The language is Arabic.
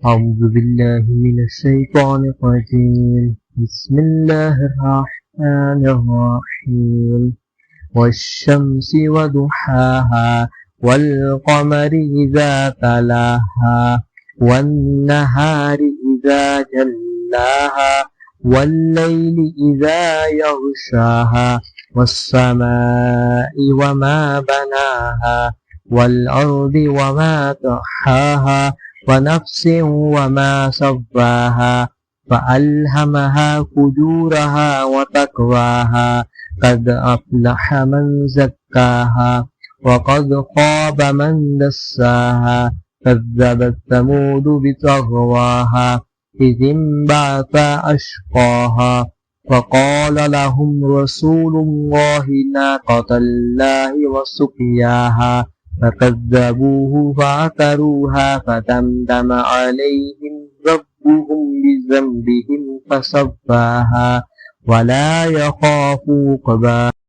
أعوذ بالله من الشيطان الرجيم. بسم الله الرحمن الرحيم. والشمس وضحاها والقمر إذا تلاها والنهار إذا جلاها والليل إذا يغشاها والسماء وما بناها والأرض وما طحاها ونفس وما سواها فألهمها فجورها وتقواها قد أفلح من زكاها وقد خاب من دساها كذبت ثمود بطغواها إذ انبعث أشقاها فقال لهم رسول الله ناقة الله وسقياها فكذبوه فعقروها فدمدم عليهم ربهم بذنبهم فسواها ولا يخاف عقباها.